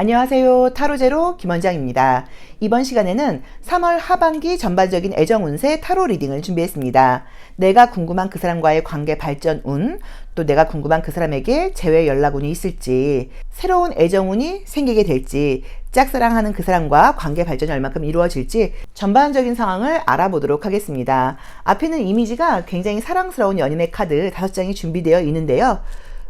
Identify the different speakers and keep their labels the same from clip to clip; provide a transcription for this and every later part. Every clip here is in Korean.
Speaker 1: 안녕하세요. 타로제로 김원장입니다. 이번 시간에는 3월 하반기 전반적인 애정 운세 타로 리딩을 준비했습니다. 내가 궁금한 그 사람과의 관계 발전 운, 또 내가 궁금한 그 사람에게 재회 연락 운이 있을지, 새로운 애정 운이 생기게 될지, 짝사랑하는 그 사람과 관계 발전이 얼마큼 이루어질지 전반적인 상황을 알아보도록 하겠습니다. 앞에는 이미지가 굉장히 사랑스러운 연인의 카드 5장이 준비되어 있는데요.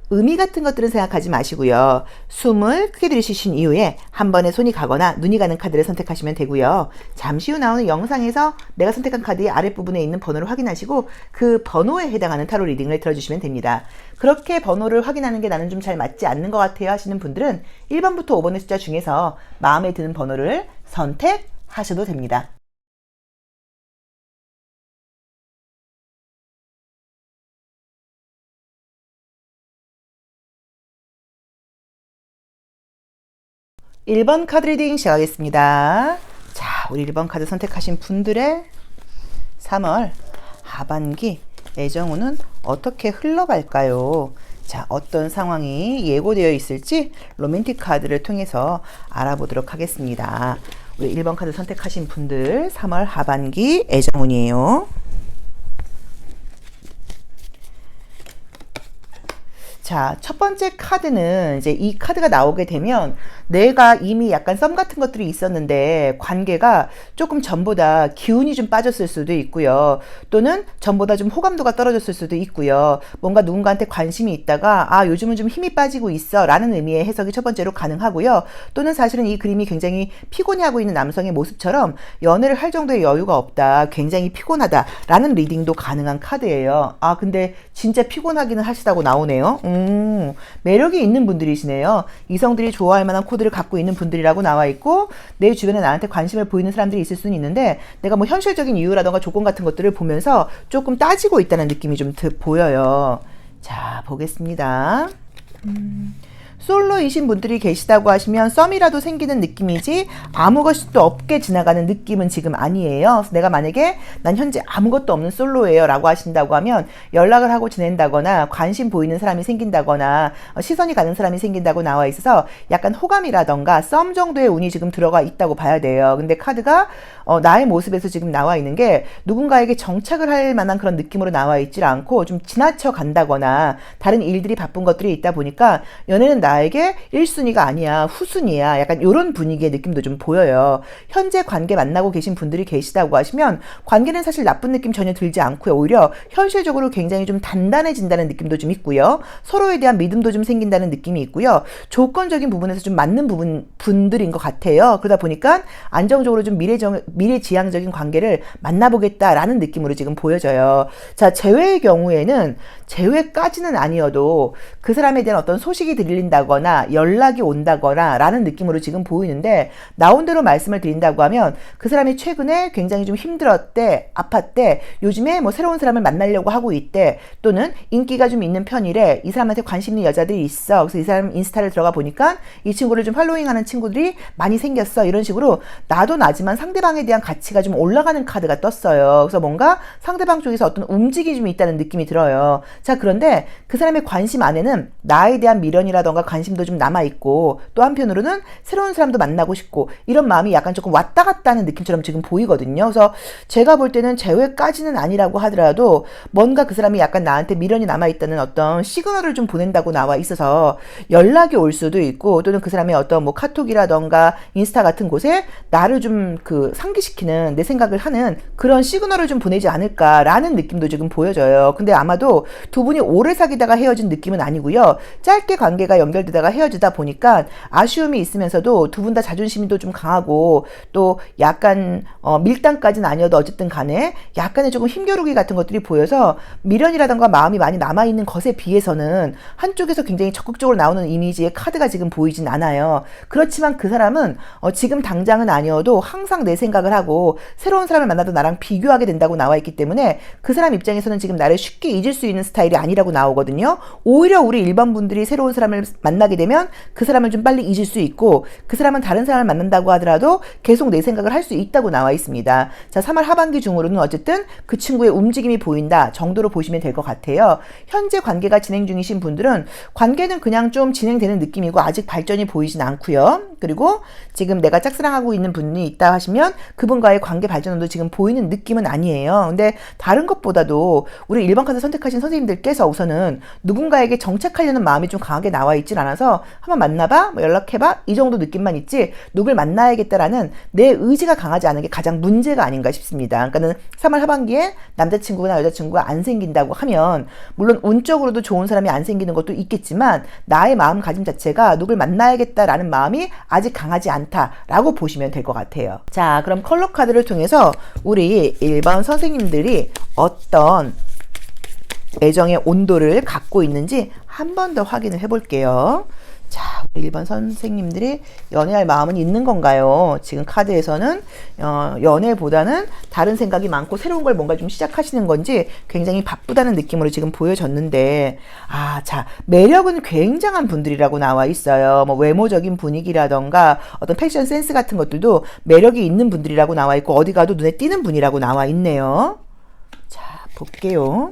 Speaker 1: 의미 같은 것들은 생각하지 마시고요. 숨을 크게 들이쉬신 이후에 한 번에 손이 가거나 눈이 가는 카드를 선택하시면 되고요. 잠시 후 나오는 영상에서 내가 선택한 카드의 아랫부분에 있는 번호를 확인하시고 그 번호에 해당하는 타로 리딩을 들어주시면 됩니다. 그렇게 번호를 확인하는 게 나는 좀 잘 맞지 않는 것 같아요 하시는 분들은 1번부터 5번의 숫자 중에서 마음에 드는 번호를 선택하셔도 됩니다. 일 번 카드 리딩 시작하겠습니다. 자, 우리 1번 카드 선택하신 분들의 3월 하반기 애정운은 어떻게 흘러갈까요? 자, 어떤 상황이 예고되어 있을지 로맨틱 카드를 통해서 알아보도록 하겠습니다. 우리 1번 카드 선택하신 분들 3월 하반기 애정운이에요. 자, 첫 번째 카드는 이제 이 카드가 나오게 되면 내가 이미 약간 썸 같은 것들이 있었는데 관계가 조금 전보다 기운이 좀 빠졌을 수도 있고요. 또는 전보다 좀 호감도가 떨어졌을 수도 있고요. 뭔가 누군가한테 관심이 있다가 요즘은 좀 힘이 빠지고 있어 라는 의미의 해석이 첫 번째로 가능하고요. 또는 사실은 이 그림이 굉장히 피곤해하고 있는 남성의 모습처럼 연애를 할 정도의 여유가 없다, 굉장히 피곤하다 라는 리딩도 가능한 카드예요. 근데 진짜 피곤하기는 하시다고 나오네요. 매력이 있는 분들이시네요. 이성들이 좋아할 만한 코드를 갖고 있는 분들이라고 나와 있고, 내 주변에 나한테 관심을 보이는 사람들이 있을 수는 있는데 내가 뭐 현실적인 이유라던가 조건 같은 것들을 보면서 조금 따지고 있다는 느낌이 좀 보여요. 자, 보겠습니다. 솔로이신 분들이 계시다고 하시면 썸이라도 생기는 느낌이지 아무것도 없게 지나가는 느낌은 지금 아니에요. 그래서 내가 만약에 난 현재 아무것도 없는 솔로예요 라고 하신다고 하면 연락을 하고 지낸다거나 관심 보이는 사람이 생긴다거나 시선이 가는 사람이 생긴다고 나와 있어서 약간 호감이라던가 썸 정도의 운이 지금 들어가 있다고 봐야 돼요. 근데 카드가 나의 모습에서 지금 나와 있는 게 누군가에게 정착을 할 만한 그런 느낌으로 나와 있질 않고 좀 지나쳐 간다거나 다른 일들이 바쁜 것들이 있다 보니까 연애는 나에게 1순위가 아니야, 후순위야, 약간 이런 분위기의 느낌도 좀 보여요. 현재 관계 만나고 계신 분들이 계시다고 하시면 관계는 사실 나쁜 느낌 전혀 들지 않고요. 오히려 현실적으로 굉장히 좀 단단해진다는 느낌도 좀 있고요. 서로에 대한 믿음도 좀 생긴다는 느낌이 있고요. 조건적인 부분에서 좀 맞는 분들인 것 같아요. 그러다 보니까 안정적으로 좀 미래지향적인 관계를 만나보겠다라는 느낌으로 지금 보여져요. 자, 재회의 경우에는 재회까지는 아니어도 그 사람에 대한 어떤 소식이 들린다거나 연락이 온다거나 라는 느낌으로 지금 보이는데, 나온 대로 말씀을 드린다고 하면 그 사람이 최근에 굉장히 좀 힘들었대, 아팠대, 요즘에 뭐 새로운 사람을 만나려고 하고 있대, 또는 인기가 좀 있는 편이래, 이 사람한테 관심 있는 여자들이 있어, 그래서 이 사람 인스타를 들어가 보니까 이 친구를 좀 팔로잉하는 친구들이 많이 생겼어, 이런 식으로 나도 나지만 상대방에 대한 가치가 좀 올라가는 카드가 떴어요. 그래서 뭔가 상대방 쪽에서 어떤 움직임이 좀 있다는 느낌이 들어요. 자, 그런데 그 사람의 관심 안에는 나에 대한 미련이라던가 관심도 좀 남아있고, 또 한편으로는 새로운 사람도 만나고 싶고, 이런 마음이 약간 조금 왔다 갔다 하는 느낌처럼 지금 보이거든요. 그래서 제가 볼 때는 재회까지는 아니라고 하더라도 뭔가 그 사람이 약간 나한테 미련이 남아있다는 어떤 시그널을 좀 보낸다고 나와 있어서 연락이 올 수도 있고, 또는 그 사람의 어떤 뭐 카톡이라던가 인스타 같은 곳에 나를 좀 상기시키는, 내 생각을 하는 그런 시그널을 좀 보내지 않을까라는 느낌도 지금 보여져요. 근데 아마도 두 분이 오래 사귀다가 헤어진 느낌은 아니고요. 짧게 관계가 연결되다가 헤어지다 보니까 아쉬움이 있으면서도 두 분 다 자존심도 좀 강하고, 또 약간 밀당까지는 아니어도 어쨌든 간에 약간의 조금 힘겨루기 같은 것들이 보여서 미련이라던가 마음이 많이 남아있는 것에 비해서는 한쪽에서 굉장히 적극적으로 나오는 이미지의 카드가 지금 보이진 않아요. 그렇지만 그 사람은 지금 당장은 아니어도 항상 내 생각을 하고 새로운 사람을 만나도 나랑 비교하게 된다고 나와 있기 때문에 그 사람 입장에서는 지금 나를 쉽게 잊을 수 있는 스타일이 아니라고 나오거든요. 오히려 우리 일반 분들이 새로운 사람을 만나게 되면 그 사람을 좀 빨리 잊을 수 있고 그 사람은 다른 사람을 만난다고 하더라도 계속 내 생각을 할 수 있다고 나와 있습니다. 자, 3월 하반기 중으로는 어쨌든 그 친구의 움직임이 보인다 정도로 보시면 될 것 같아요. 현재 관계가 진행 중이신 분들은 관계는 그냥 좀 진행되는 느낌이고 아직 발전이 보이진 않고요. 그리고 지금 내가 짝사랑하고 있는 분이 있다 하시면 그분과의 관계 발전도 지금 보이는 느낌은 아니에요. 근데 다른 것보다도 우리 1번 카드 선택하신 선생님들께서 우선은 누군가에게 정착하려는 마음이 좀 강하게 나와 있진 않아서 한번 만나봐, 뭐 연락해봐 이 정도 느낌만 있지 누굴 만나야겠다라는 내 의지가 강하지 않은 게 가장 문제가 아닌가 싶습니다. 그러니까는 3월 하반기에 남자친구나 여자친구가 안 생긴다고 하면 물론 운적으로도 좋은 사람이 안 생기는 것도 있겠지만 나의 마음가짐 자체가 누굴 만나야겠다라는 마음이 아직 강하지 않다라고 보시면 될 것 같아요. 자, 그럼 컬러 카드를 통해서 우리 1번 선생님들이 어떤 애정의 온도를 갖고 있는지 한 번 더 확인을 해볼게요. 자, 우리 1번 선생님들이 연애할 마음은 있는 건가요? 지금 카드에서는 연애보다는 다른 생각이 많고 새로운 걸 뭔가 좀 시작하시는 건지 굉장히 바쁘다는 느낌으로 지금 보여졌는데 자, 매력은 굉장한 분들이라고 나와 있어요. 뭐 외모적인 분위기라던가 어떤 패션 센스 같은 것들도 매력이 있는 분들이라고 나와 있고 어디 가도 눈에 띄는 분이라고 나와 있네요. 자, 볼게요.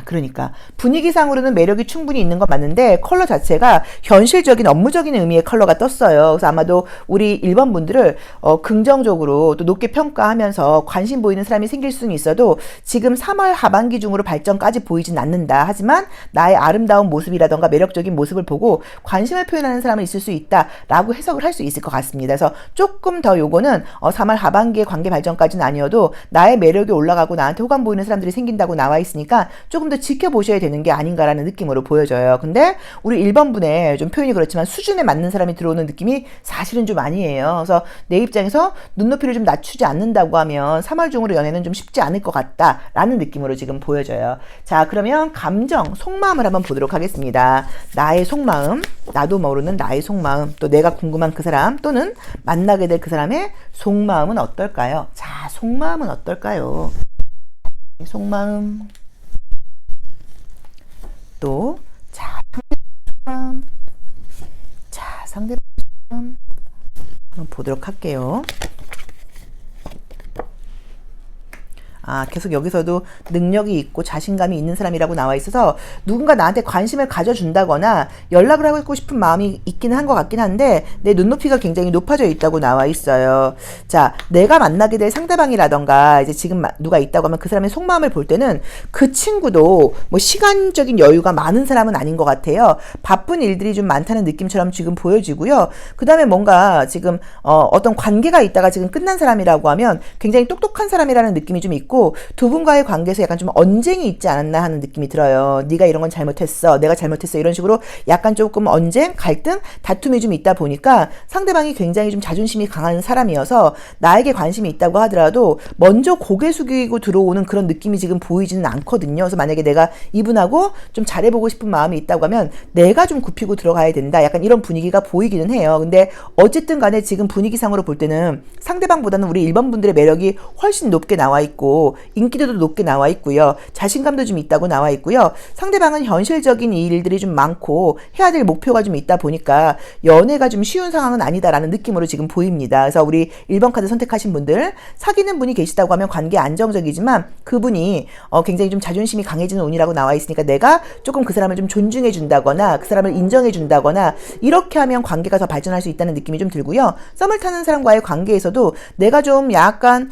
Speaker 1: 그러니까 분위기상으로는 매력이 충분히 있는 건 맞는데 컬러 자체가 현실적인 업무적인 의미의 컬러가 떴어요. 그래서 아마도 우리 1번 분들을 긍정적으로 또 높게 평가하면서 관심 보이는 사람이 생길 수는 있어도 지금 3월 하반기 중으로 발전까지 보이진 않는다. 하지만 나의 아름다운 모습이라던가 매력적인 모습을 보고 관심을 표현하는 사람은 있을 수 있다라고 해석을 할 수 있을 것 같습니다. 그래서 조금 더 요거는 3월 하반기의 관계 발전까지는 아니어도 나의 매력이 올라가고 나한테 호감 보이는 사람들이 생긴다고 나와 있으니까 조금 더 지켜보셔야 되는 게 아닌가라는 느낌으로 보여져요. 근데 우리 1번 분의 좀 표현이 그렇지만 수준에 맞는 사람이 들어오는 느낌이 사실은 좀 아니에요. 그래서 내 입장에서 눈높이를 좀 낮추지 않는다고 하면 3월 중으로 연애는 좀 쉽지 않을 것 같다라는 느낌으로 지금 보여져요. 자, 그러면 감정, 속마음을 한번 보도록 하겠습니다. 나의 속마음, 나도 모르는 나의 속마음, 또 내가 궁금한 그 사람 또는 만나게 될 그 사람의 속마음은 어떨까요? 자, 속마음은 어떨까요? 속마음 또, 상대방, 상대방 한번 보도록 할게요. 계속 여기서도 능력이 있고 자신감이 있는 사람이라고 나와 있어서 누군가 나한테 관심을 가져준다거나 연락을 하고 싶은 마음이 있기는 한 것 같긴 한데 내 눈높이가 굉장히 높아져 있다고 나와 있어요. 자, 내가 만나게 될 상대방이라던가 이제 지금 누가 있다고 하면 그 사람의 속마음을 볼 때는 그 친구도 뭐 시간적인 여유가 많은 사람은 아닌 것 같아요. 바쁜 일들이 좀 많다는 느낌처럼 지금 보여지고요. 그 다음에 뭔가 지금 어떤 관계가 있다가 지금 끝난 사람이라고 하면 굉장히 똑똑한 사람이라는 느낌이 좀 있고 두 분과의 관계에서 약간 좀 언쟁이 있지 않았나 하는 느낌이 들어요. 네가 이런 건 잘못했어, 내가 잘못했어 이런 식으로 약간 조금 언쟁, 갈등, 다툼이 좀 있다 보니까 상대방이 굉장히 좀 자존심이 강한 사람이어서 나에게 관심이 있다고 하더라도 먼저 고개 숙이고 들어오는 그런 느낌이 지금 보이지는 않거든요. 그래서 만약에 내가 이분하고 좀 잘해보고 싶은 마음이 있다고 하면 내가 좀 굽히고 들어가야 된다. 약간 이런 분위기가 보이기는 해요. 근데 어쨌든 간에 지금 분위기상으로 볼 때는 상대방보다는 우리 1번 분들의 매력이 훨씬 높게 나와 있고 인기도도 높게 나와 있고요. 자신감도 좀 있다고 나와 있고요. 상대방은 현실적인 일들이 좀 많고 해야 될 목표가 좀 있다 보니까 연애가 좀 쉬운 상황은 아니다라는 느낌으로 지금 보입니다. 그래서 우리 1번 카드 선택하신 분들 사귀는 분이 계시다고 하면 관계 안정적이지만 그분이 굉장히 좀 자존심이 강해지는 운이라고 나와 있으니까 내가 조금 그 사람을 좀 존중해 준다거나 그 사람을 인정해 준다거나 이렇게 하면 관계가 더 발전할 수 있다는 느낌이 좀 들고요. 썸을 타는 사람과의 관계에서도 내가 좀 약간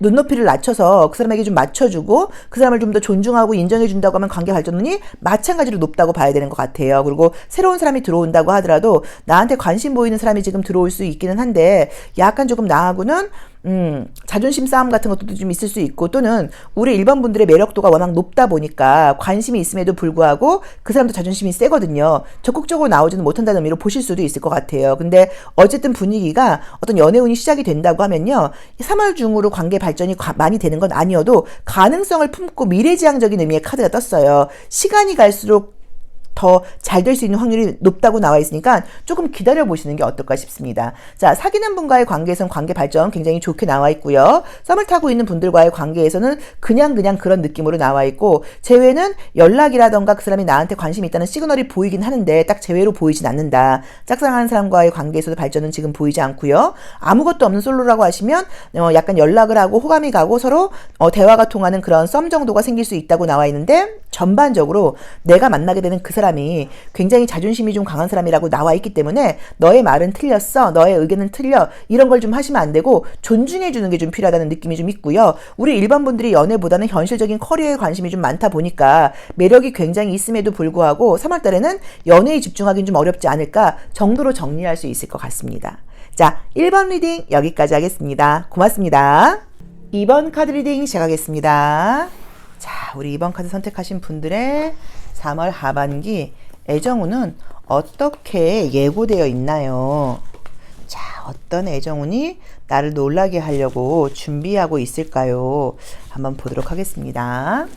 Speaker 1: 눈높이를 낮춰서 그 사람에게 좀 맞춰주고 그 사람을 좀 더 존중하고 인정해준다고 하면 관계 발전운이 마찬가지로 높다고 봐야 되는 것 같아요. 그리고 새로운 사람이 들어온다고 하더라도 나한테 관심 보이는 사람이 지금 들어올 수 있기는 한데 약간 조금 나하고는 자존심 싸움 같은 것도 좀 있을 수 있고 또는 우리 1번 분들의 매력도가 워낙 높다 보니까 관심이 있음에도 불구하고 그 사람도 자존심이 세거든요. 적극적으로 나오지는 못한다는 의미로 보실 수도 있을 것 같아요. 근데 어쨌든 분위기가 어떤 연애운이 시작이 된다고 하면요. 3월 중으로 관계 발전이 많이 되는 건 아니어도 가능성을 품고 미래지향적인 의미의 카드가 떴어요. 시간이 갈수록 더 잘 될 수 있는 확률이 높다고 나와 있으니까 조금 기다려 보시는 게 어떨까 싶습니다. 자, 사귀는 분과의 관계에서는 관계 발전 굉장히 좋게 나와 있고요. 썸을 타고 있는 분들과의 관계에서는 그냥 그런 느낌으로 나와 있고, 제외는 연락이라던가 그 사람이 나한테 관심이 있다는 시그널이 보이긴 하는데 딱 제외로 보이진 않는다. 짝사랑하는 사람과의 관계에서도 발전은 지금 보이지 않고요. 아무것도 없는 솔로라고 하시면 약간 연락을 하고 호감이 가고 서로 대화가 통하는 그런 썸 정도가 생길 수 있다고 나와 있는데, 전반적으로 내가 만나게 되는 그 사람이 굉장히 자존심이 좀 강한 사람이라고 나와 있기 때문에 너의 말은 틀렸어, 너의 의견은 틀려, 이런 걸 좀 하시면 안 되고 존중해 주는 게 좀 필요하다는 느낌이 좀 있고요. 우리 일반 분들이 연애보다는 현실적인 커리어에 관심이 좀 많다 보니까 매력이 굉장히 있음에도 불구하고 3월 달에는 연애에 집중하기는 좀 어렵지 않을까 정도로 정리할 수 있을 것 같습니다. 자, 1번 리딩 여기까지 하겠습니다. 고맙습니다. 2번 카드 리딩 시작하겠습니다. 자, 우리 2번 카드 선택하신 분들의 3월 하반기 애정운은 어떻게 예고되어 있나요? 자, 어떤 애정운이 나를 놀라게 하려고 준비하고 있을까요? 한번 보도록 하겠습니다.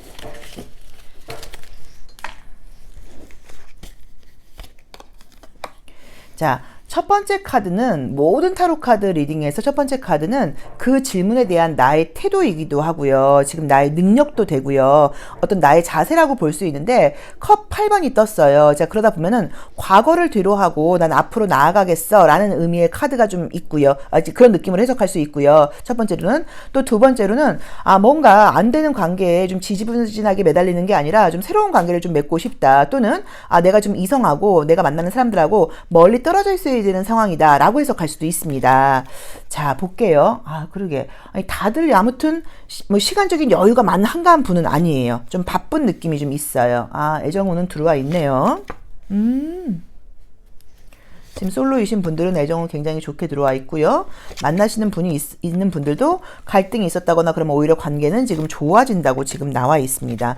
Speaker 1: 자, 첫 번째 카드는 모든 타로 카드 리딩에서 첫 번째 카드는 그 질문에 대한 나의 태도이기도 하고요. 지금 나의 능력도 되고요. 어떤 나의 자세라고 볼 수 있는데 컵 8번이 떴어요. 자, 그러다 보면은 과거를 뒤로하고 난 앞으로 나아가겠어 라는 의미의 카드가 좀 있고요. 그런 느낌으로 해석할 수 있고요. 첫 번째로는. 또 두 번째로는 뭔가 안 되는 관계에 좀 지지부진하게 매달리는 게 아니라 좀 새로운 관계를 좀 맺고 싶다. 또는 내가 좀 이성하고 내가 만나는 사람들하고 멀리 떨어져 있어야 되는 상황이다 라고 해석할 수도 있습니다. 자, 볼게요. 그러게. 다들 아무튼 시간적인 여유가 많은 한가한 분은 아니에요. 좀 바쁜 느낌이 좀 있어요. 애정운은 들어와 있네요. 지금 솔로이신 분들은 애정은 굉장히 좋게 들어와 있고요. 만나시는 분이 있는 분들도 갈등이 있었다거나 그러면 오히려 관계는 지금 좋아진다고 지금 나와 있습니다.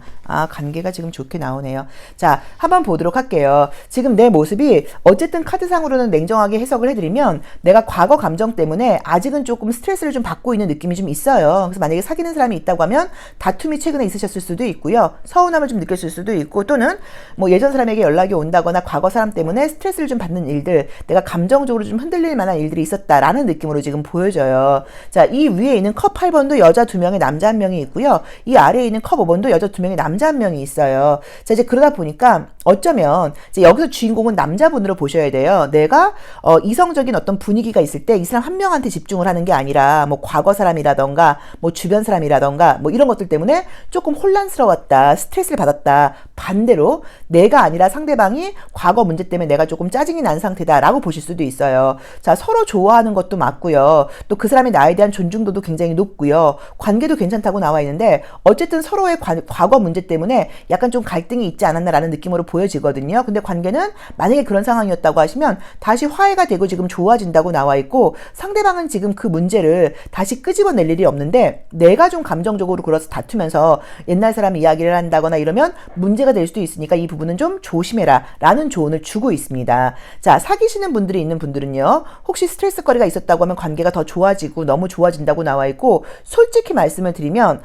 Speaker 1: 관계가 지금 좋게 나오네요. 자, 한번 보도록 할게요. 지금 내 모습이 어쨌든 카드상으로는 냉정하게 해석을 해드리면 내가 과거 감정 때문에 아직은 조금 스트레스를 좀 받고 있는 느낌이 좀 있어요. 그래서 만약에 사귀는 사람이 있다고 하면 다툼이 최근에 있으셨을 수도 있고요. 서운함을 좀 느꼈을 수도 있고, 또는 뭐 예전 사람에게 연락이 온다거나 과거 사람 때문에 스트레스를 좀 받는 일들, 내가 감정적으로 좀 흔들릴 만한 일들이 있었다라는 느낌으로 지금 보여져요. 자, 이 위에 있는 컵 8번도 여자 2명에 남자 1명이 있고요. 이 아래에 있는 컵 5번도 여자 2명에 남자 1명이 있어요. 자, 이제 그러다 보니까 어쩌면 이제 여기서 주인공은 남자분으로 보셔야 돼요. 내가 이성적인 어떤 분위기가 있을 때 이 사람 한 명한테 집중을 하는 게 아니라 뭐 과거 사람이라던가 뭐 주변 사람이라던가 뭐 이런 것들 때문에 조금 혼란스러웠다, 스트레스를 받았다. 반대로 내가 아니라 상대방이 과거 문제 때문에 내가 조금 짜증이 난 상태다라고 보실 수도 있어요. 자, 서로 좋아하는 것도 맞고요. 또 그 사람이 나에 대한 존중도도 굉장히 높고요. 관계도 괜찮다고 나와 있는데 어쨌든 서로의 과거 문제 때문에 약간 좀 갈등이 있지 않았나라는 느낌으로 보여지거든요. 근데 관계는 만약에 그런 상황이었다고 하시면 다시 화해가 되고 지금 좋아진다고 나와 있고, 상대방은 지금 그 문제를 다시 끄집어낼 일이 없는데 내가 좀 감정적으로 그래서 다투면서 옛날 사람 이야기를 한다거나 이러면 문제가 될 수도 있으니까 이 부분은 좀 조심해라 라는 조언을 주고 있습니다. 자, 사귀시는 분들이 있는 분들은요, 혹시 스트레스거리가 있었다고 하면 관계가 더 좋아지고 너무 좋아진다고 나와 있고, 솔직히 말씀을 드리면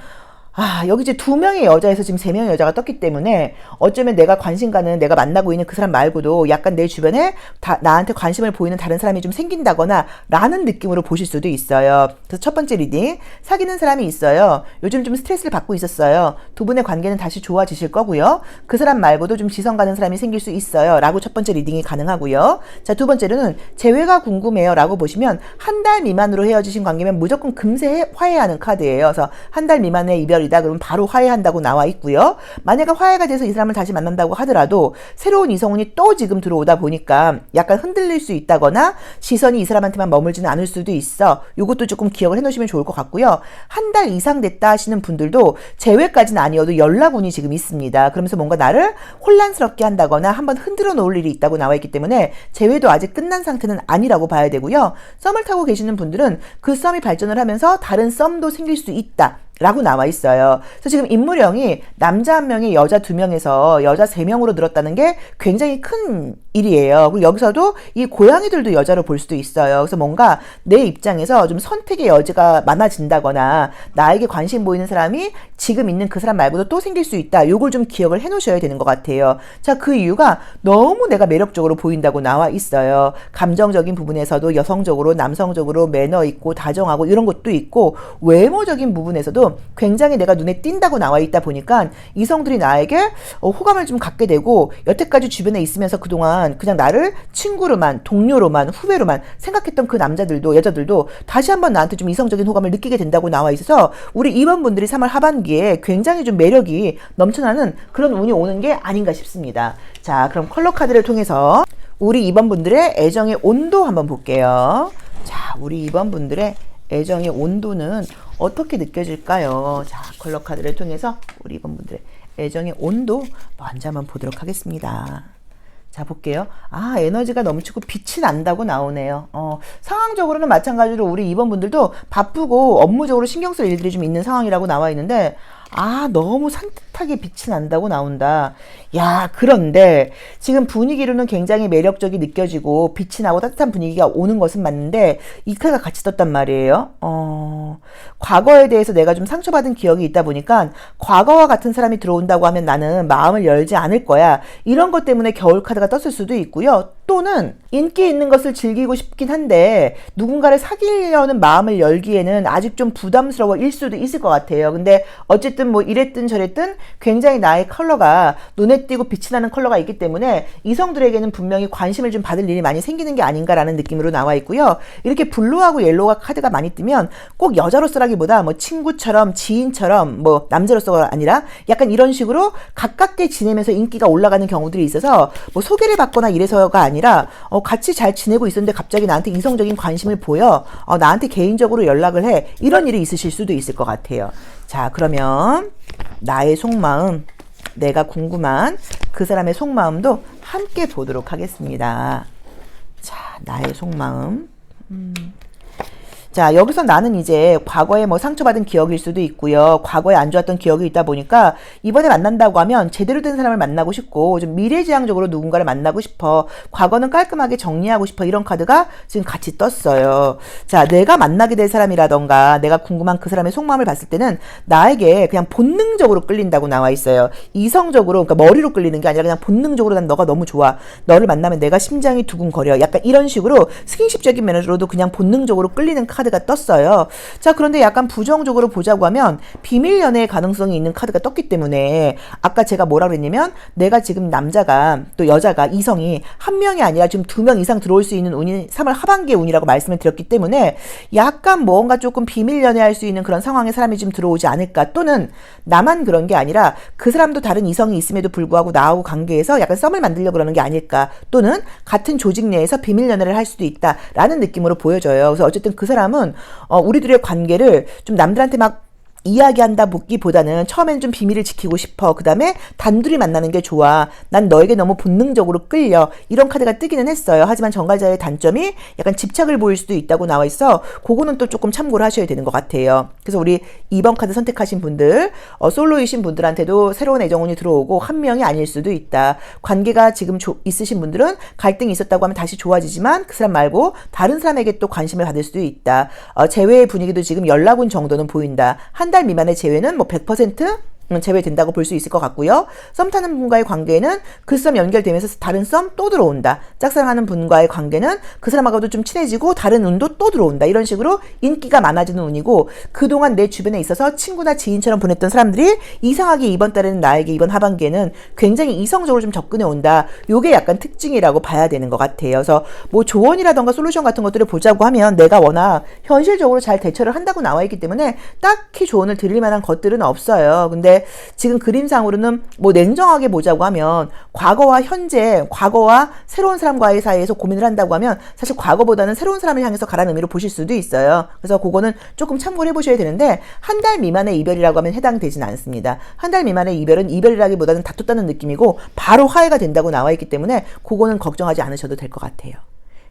Speaker 1: 여기 이제 2명의 여자에서 지금 3명의 여자가 떴기 때문에 어쩌면 내가 관심 가는, 내가 만나고 있는 그 사람 말고도 약간 내 주변에 나한테 관심을 보이는 다른 사람이 좀 생긴다거나 라는 느낌으로 보실 수도 있어요. 그래서 첫 번째 리딩, 사귀는 사람이 있어요. 요즘 좀 스트레스를 받고 있었어요. 두 분의 관계는 다시 좋아지실 거고요. 그 사람 말고도 좀 지성 가는 사람이 생길 수 있어요 라고 첫 번째 리딩이 가능하고요. 자, 두 번째로는 재회가 궁금해요 라고 보시면 한 달 미만으로 헤어지신 관계면 무조건 금세 화해하는 카드예요. 그래서 한 달 미만의 이별이 그러면 바로 화해한다고 나와 있고요. 만약에 화해가 돼서 이 사람을 다시 만난다고 하더라도 새로운 이성운이 또 지금 들어오다 보니까 약간 흔들릴 수 있다거나 시선이 이 사람한테만 머물지는 않을 수도 있어. 이것도 조금 기억을 해놓으시면 좋을 것 같고요. 한 달 이상 됐다 하시는 분들도 재회까지는 아니어도 연락운이 지금 있습니다. 그러면서 뭔가 나를 혼란스럽게 한다거나 한번 흔들어 놓을 일이 있다고 나와 있기 때문에 재회도 아직 끝난 상태는 아니라고 봐야 되고요. 썸을 타고 계시는 분들은 그 썸이 발전을 하면서 다른 썸도 생길 수 있다. 라고 나와 있어요. 그래서 지금 인물형이 남자 1명에 여자 2명에서 여자 3명으로 늘었다는 게 굉장히 큰 일이에요. 그리고 여기서도 이 고양이들도 여자로 볼 수도 있어요. 그래서 뭔가 내 입장에서 좀 선택의 여지가 많아진다거나 나에게 관심 보이는 사람이 지금 있는 그 사람 말고도 또 생길 수 있다. 요걸 좀 기억을 해 놓으셔야 되는 것 같아요. 자, 그 이유가 너무 내가 매력적으로 보인다고 나와 있어요. 감정적인 부분에서도 여성적으로, 남성적으로 매너 있고 다정하고 이런 것도 있고 외모적인 부분에서도 굉장히 내가 눈에 띈다고 나와 있다 보니까 이성들이 나에게 호감을 좀 갖게 되고 여태까지 주변에 있으면서 그동안 그냥 나를 친구로만, 동료로만, 후배로만 생각했던 그 남자들도 여자들도 다시 한번 나한테 좀 이성적인 호감을 느끼게 된다고 나와 있어서 우리 이번분들이 3월 하반기에 굉장히 좀 매력이 넘쳐나는 그런 운이 오는 게 아닌가 싶습니다. 자, 그럼 컬러 카드를 통해서 우리 이번분들의 애정의 온도 한번 볼게요. 자, 우리 이번분들의 애정의 온도는 어떻게 느껴질까요? 자, 컬러 카드를 통해서 우리 이번분들의 애정의 온도 먼저 한번 보도록 하겠습니다. 자, 볼게요. 아, 에너지가 넘치고 빛이 난다고 나오네요. 상황적으로는 마찬가지로 우리 이번분들도 바쁘고 업무적으로 신경 쓸 일들이 좀 있는 상황이라고 나와 있는데 아, 너무 산뜻하게 빛이 난다고 나온다. 야, 그런데 지금 분위기로는 굉장히 매력적이 느껴지고 빛이 나고 따뜻한 분위기가 오는 것은 맞는데 이 카드가 같이 떴단 말이에요. 과거에 대해서 내가 좀 상처받은 기억이 있다 보니까 과거와 같은 사람이 들어온다고 하면 나는 마음을 열지 않을 거야. 이런 것 때문에 겨울 카드가 떴을 수도 있고요. 또는 인기 있는 것을 즐기고 싶긴 한데 누군가를 사귀려는 마음을 열기에는 아직 좀 부담스러워일 수도 있을 것 같아요. 근데 어쨌든 뭐 이랬든 저랬든 굉장히 나의 컬러가 눈에 띄고 빛이 나는 컬러가 있기 때문에 이성들에게는 분명히 관심을 좀 받을 일이 많이 생기는 게 아닌가라는 느낌으로 나와 있고요. 이렇게 블루하고 옐로우가 카드가 많이 뜨면 꼭 여자로서라기보다 뭐 친구처럼 지인처럼 뭐 남자로서가 아니라 약간 이런 식으로 가깝게 지내면서 인기가 올라가는 경우들이 있어서 뭐 소개를 받거나 이래서가 아니라 같이 잘 지내고 있었는데 갑자기 나한테 이성적인 관심을 보여 나한테 개인적으로 연락을 해 이런 일이 있으실 수도 있을 것 같아요. 자, 그러면 나의 속마음, 내가 궁금한 그 사람의 속마음도 함께 보도록 하겠습니다. 자, 나의 속마음. 자, 여기서 나는 이제 과거에 뭐 상처받은 기억일 수도 있고요. 과거에 안 좋았던 기억이 있다 보니까 이번에 만난다고 하면 제대로 된 사람을 만나고 싶고 좀 미래지향적으로 누군가를 만나고 싶어. 과거는 깔끔하게 정리하고 싶어. 이런 카드가 지금 같이 떴어요. 자, 내가 만나게 될 사람이라던가 내가 궁금한 그 사람의 속마음을 봤을 때는 나에게 그냥 본능적으로 끌린다고 나와 있어요. 이성적으로, 그러니까 머리로 끌리는 게 아니라 그냥 본능적으로 난 너가 너무 좋아. 너를 만나면 내가 심장이 두근거려. 약간 이런 식으로 스킨십적인 면으로도 그냥 본능적으로 끌리는 카드가 떴어요. 자, 그런데 약간 부정적으로 보자고 하면 비밀 연애의 가능성이 있는 카드가 떴기 때문에 아까 제가 뭐라 그랬냐면 내가 지금 남자가 또 여자가 이성이 한 명이 아니라 지금 2명 이상 들어올 수 있는 운이 3월 하반기의 운이라고 말씀을 드렸기 때문에 약간 뭔가 조금 비밀 연애할 수 있는 그런 상황에 사람이 좀 들어오지 않을까. 또는 나만 그런 게 아니라 그 사람도 다른 이성이 있음에도 불구하고 나하고 관계에서 약간 썸을 만들려고 그러는 게 아닐까. 또는 같은 조직 내에서 비밀 연애를 할 수도 있다라는 느낌으로 보여져요. 그래서 어쨌든 그 사람은 우리들의 관계를 좀 남들한테 막 이야기한다 보기보다는 처음엔 좀 비밀을 지키고 싶어. 그 다음에 단둘이 만나는 게 좋아. 난 너에게 너무 본능적으로 끌려. 이런 카드가 뜨기는 했어요. 하지만 정갈자의 단점이 약간 집착을 보일 수도 있다고 나와 있어. 그거는 또 조금 참고를 하셔야 되는 것 같아요. 그래서 우리 2번 카드 선택하신 분들, 솔로이신 분들한테도 새로운 애정운이 들어오고 한 명이 아닐 수도 있다. 관계가 지금 있으신 분들은 갈등이 있었다고 하면 다시 좋아지지만 그 사람 말고 다른 사람에게 또 관심을 받을 수도 있다. 재회의 분위기도 지금 연락운 정도는 보인다. 한 달 미만의 재회는 뭐 100% 제외된다고 볼 수 있을 것 같고요. 썸 타는 분과의 관계는 그 썸 연결되면서 다른 썸 또 들어온다. 짝사랑하는 분과의 관계는 그 사람하고도 좀 친해지고 다른 운도 또 들어온다. 이런 식으로 인기가 많아지는 운이고 그동안 내 주변에 있어서 친구나 지인처럼 보냈던 사람들이 이상하게 이번 달에는 나에게 이번 하반기에는 굉장히 이성적으로 좀 접근해 온다. 요게 약간 특징이라고 봐야 되는 것 같아요. 그래서 뭐 조언이라던가 솔루션 같은 것들을 보자고 하면 내가 워낙 현실적으로 잘 대처를 한다고 나와 있기 때문에 딱히 조언을 드릴 만한 것들은 없어요. 근데 지금 그림상으로는 뭐 냉정하게 보자고 하면 과거와 현재, 과거와 새로운 사람과의 사이에서 고민을 한다고 하면 사실 과거보다는 새로운 사람을 향해서 가라는 의미로 보실 수도 있어요. 그래서 그거는 조금 참고를 해보셔야 되는데 한 달 미만의 이별이라고 하면 해당되진 않습니다. 한 달 미만의 이별은 이별이라기보다는 다퉜다는 느낌이고 바로 화해가 된다고 나와 있기 때문에 그거는 걱정하지 않으셔도 될 것 같아요.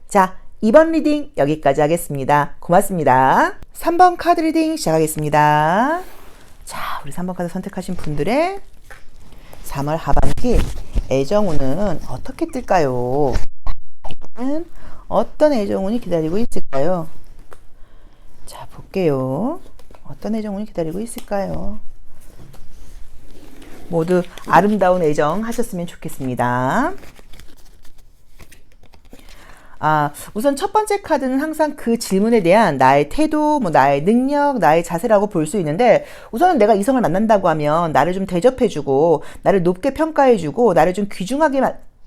Speaker 1: 자, 2번 리딩 여기까지 하겠습니다. 고맙습니다. 3번 카드 리딩 시작하겠습니다. 자, 우리 3번 카드 선택하신 분들의 3월 하반기 애정운은 어떻게 뜰까요? 어떤 애정운이 기다리고 있을까요? 자, 볼게요. 어떤 애정운이 기다리고 있을까요? 모두 아름다운 애정 하셨으면 좋겠습니다. 우선 첫 번째 카드는 항상 그 질문에 대한 나의 태도, 뭐 나의 능력, 나의 자세라고 볼 수 있는데, 우선은 내가 이성을 만난다고 하면 나를 좀 대접해주고 나를 높게 평가해주고 나를 좀 귀중하게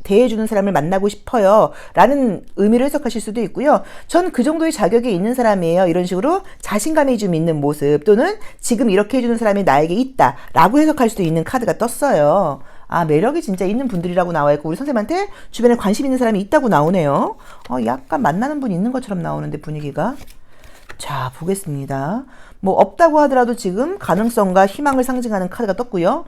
Speaker 1: 대해주는 사람을 만나고 싶어요 라는 의미를 해석하실 수도 있고요. 전 그 정도의 자격이 있는 사람이에요, 이런 식으로 자신감이 좀 있는 모습, 또는 지금 이렇게 해주는 사람이 나에게 있다 라고 해석할 수도 있는 카드가 떴어요. 매력이 진짜 있는 분들이라고 나와 있고, 우리 선생님한테 주변에 관심 있는 사람이 있다고 나오네요. 약간 만나는 분이 있는 것처럼 나오는데, 분위기가. 자, 보겠습니다. 뭐 없다고 하더라도 지금 가능성과 희망을 상징하는 카드가 떴고요.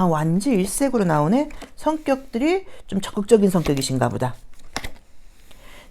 Speaker 1: 완지 일색으로 나오네. 성격들이 좀 적극적인 성격이신가 보다.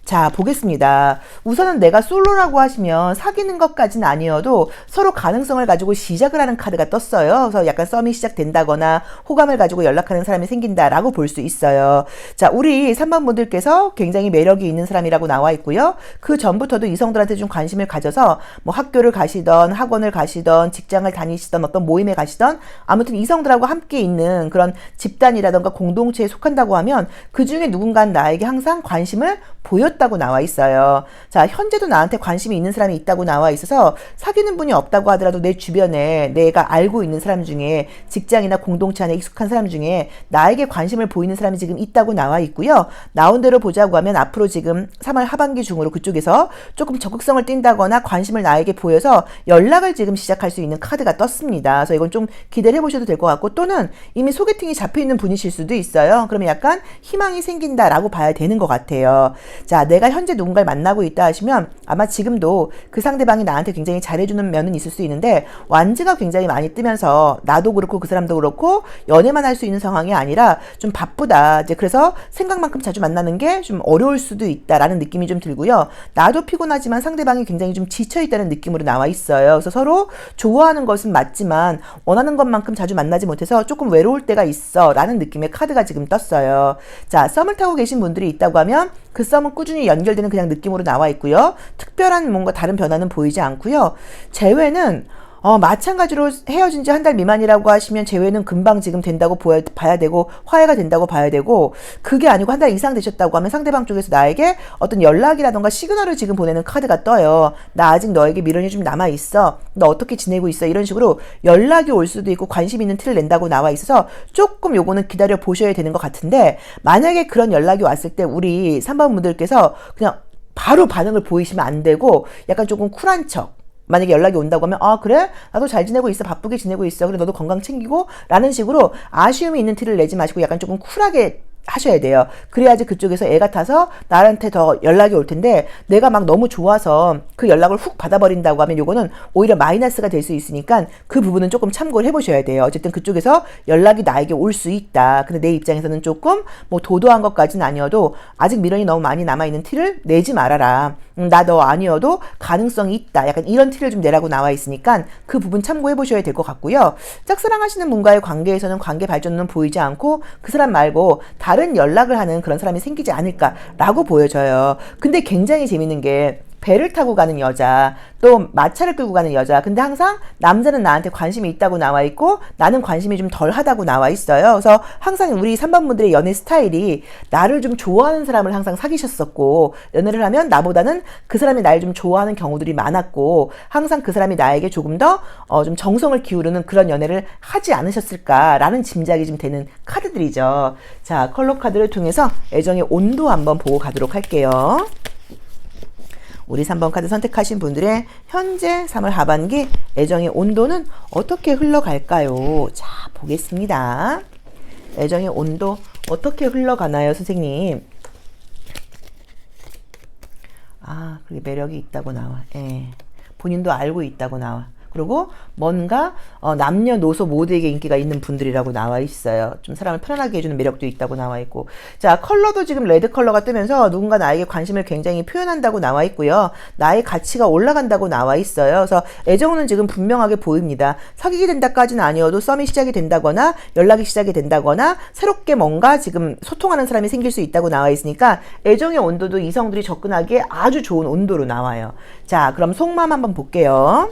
Speaker 1: 자, 보겠습니다. 우선은 내가 솔로라고 하시면 사귀는 것까지는 아니어도 서로 가능성을 가지고 시작을 하는 카드가 떴어요. 그래서 약간 썸이 시작된다거나 호감을 가지고 연락하는 사람이 생긴다라고 볼 수 있어요. 자, 우리 3번 분들께서 굉장히 매력이 있는 사람이라고 나와 있고요. 그 전부터도 이성들한테 좀 관심을 가져서 뭐 학교를 가시던 학원을 가시던 직장을 다니시던 어떤 모임에 가시던 아무튼 이성들하고 함께 있는 그런 집단이라던가 공동체에 속한다고 하면 그 중에 누군가는 나에게 항상 관심을 보였다고 나와 있어요. 자, 현재도 나한테 관심이 있는 사람이 있다고 나와 있어서 사귀는 분이 없다고 하더라도 내 주변에 내가 알고 있는 사람 중에 직장이나 공동체 안에 익숙한 사람 중에 나에게 관심을 보이는 사람이 지금 있다고 나와 있고요. 나온 대로 보자고 하면 앞으로 지금 3월 하반기 중으로 그쪽에서 조금 적극성을 띈다거나 관심을 나에게 보여서 연락을 지금 시작할 수 있는 카드가 떴습니다. 그래서 이건 좀 기대를 해보셔도 될 것 같고, 또는 이미 소개팅이 잡혀있는 분이실 수도 있어요. 그러면 약간 희망이 생긴다라고 봐야 되는 것 같아요. 자, 내가 현재 누군가를 만나고 있다 하시면 아마 지금도 그 상대방이 나한테 굉장히 잘해주는 면은 있을 수 있는데, 완지가 굉장히 많이 뜨면서 나도 그렇고 그 사람도 그렇고 연애만 할 수 있는 상황이 아니라 좀 바쁘다, 이제 그래서 생각만큼 자주 만나는 게 좀 어려울 수도 있다라는 느낌이 좀 들고요. 나도 피곤하지만 상대방이 굉장히 좀 지쳐있다는 느낌으로 나와 있어요. 그래서 서로 좋아하는 것은 맞지만 원하는 것만큼 자주 만나지 못해서 조금 외로울 때가 있어 라는 느낌의 카드가 지금 떴어요. 자, 썸을 타고 계신 분들이 있다고 하면 그 썸은 꾸준히 연결되는 그냥 느낌으로 나와 있고요. 특별한 뭔가 다른 변화는 보이지 않고요. 재회는 마찬가지로 헤어진 지 한 달 미만이라고 하시면 재회는 금방 지금 된다고 봐야 되고, 화해가 된다고 봐야 되고, 그게 아니고 한 달 이상 되셨다고 하면 상대방 쪽에서 나에게 어떤 연락이라던가 시그널을 지금 보내는 카드가 떠요. 나 아직 너에게 미련이 좀 남아있어, 너 어떻게 지내고 있어, 이런 식으로 연락이 올 수도 있고 관심 있는 티를 낸다고 나와 있어서 조금 요거는 기다려 보셔야 되는 것 같은데, 만약에 그런 연락이 왔을 때 우리 3번 분들께서 그냥 바로 반응을 보이시면 안 되고, 약간 조금 쿨한 척, 만약에 연락이 온다고 하면 그래? 나도 잘 지내고 있어. 바쁘게 지내고 있어. 그래, 너도 건강 챙기고 라는 식으로 아쉬움이 있는 티를 내지 마시고 약간 조금 쿨하게 하셔야 돼요. 그래야지 그쪽에서 애가 타서 나한테 더 연락이 올 텐데, 내가 막 너무 좋아서 그 연락을 훅 받아버린다고 하면 요거는 오히려 마이너스가 될 수 있으니까 그 부분은 조금 참고를 해보셔야 돼요. 어쨌든 그쪽에서 연락이 나에게 올 수 있다. 근데 내 입장에서는 조금 뭐 도도한 것까지는 아니어도 아직 미련이 너무 많이 남아있는 티를 내지 말아라. 나 너 아니어도 가능성이 있다. 약간 이런 티를 좀 내라고 나와 있으니까 그 부분 참고해 보셔야 될 것 같고요. 짝사랑하시는 분과의 관계에서는 관계 발전은 보이지 않고 그 사람 말고 다른 연락을 하는 그런 사람이 생기지 않을까라고 보여져요. 근데 굉장히 재밌는 게, 배를 타고 가는 여자, 또 마차를 끌고 가는 여자, 근데 항상 남자는 나한테 관심이 있다고 나와 있고 나는 관심이 좀 덜하다고 나와 있어요. 그래서 항상 우리 3번 분들의 연애 스타일이 나를 좀 좋아하는 사람을 항상 사귀셨었고, 연애를 하면 나보다는 그 사람이 나를 좀 좋아하는 경우들이 많았고, 항상 그 사람이 나에게 조금 더 좀 정성을 기울이는 그런 연애를 하지 않으셨을까라는 짐작이 좀 되는 카드들이죠. 자, 컬러 카드를 통해서 애정의 온도 한번 보고 가도록 할게요. 우리 3번 카드 선택하신 분들의 현재 3월 하반기 애정의 온도는 어떻게 흘러갈까요? 자, 보겠습니다. 애정의 온도 어떻게 흘러가나요, 선생님? 그게 매력이 있다고 나와. 본인도 알고 있다고 나와. 그리고 뭔가 남녀노소 모두에게 인기가 있는 분들이라고 나와 있어요. 좀 사람을 편안하게 해주는 매력도 있다고 나와 있고. 자, 컬러도 지금 레드 컬러가 뜨면서 누군가 나에게 관심을 굉장히 표현한다고 나와 있고요. 나의 가치가 올라간다고 나와 있어요. 그래서 애정은 지금 분명하게 보입니다. 사귀게 된다까지는 아니어도 썸이 시작이 된다거나 연락이 시작이 된다거나 새롭게 뭔가 지금 소통하는 사람이 생길 수 있다고 나와 있으니까 애정의 온도도 이성들이 접근하기에 아주 좋은 온도로 나와요. 자, 그럼 속마음 한번 볼게요.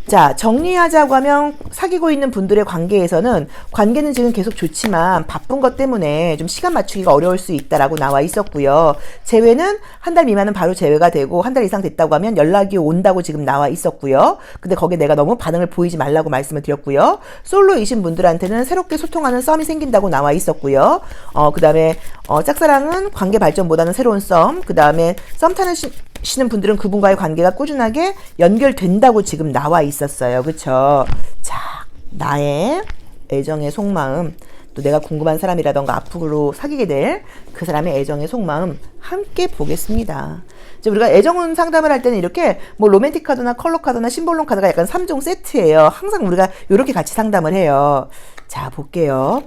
Speaker 1: 자, 정리하자고 하면 사귀고 있는 분들의 관계는 지금 계속 좋지만 바쁜 것 때문에 좀 시간 맞추기가 어려울 수 있다라고 나와 있었고요. 재회는 한 달 미만은 바로 재회가 되고 한 달 이상 됐다고 하면 연락이 온다고 지금 나와 있었고요. 근데 거기에 내가 너무 반응을 보이지 말라고 말씀을 드렸고요. 솔로이신 분들한테는 새롭게 소통하는 썸이 생긴다고 나와 있었고요. 그 다음에 짝사랑은 관계 발전보다는 새로운 썸, 그 다음에 썸 타는 시는 분들은 그분과의 관계가 꾸준하게 연결된다고 지금 나와 있었어요. 그쵸? 자, 나의 애정의 속마음, 또 내가 궁금한 사람이라던가 앞으로 사귀게 될 그 사람의 애정의 속마음 함께 보겠습니다. 이제 우리가 애정운 상담을 할 때는 이렇게 뭐 로맨틱 카드나 컬러 카드나 심볼론 카드가 약간 3종 세트예요. 항상 우리가 이렇게 같이 상담을 해요. 자, 볼게요.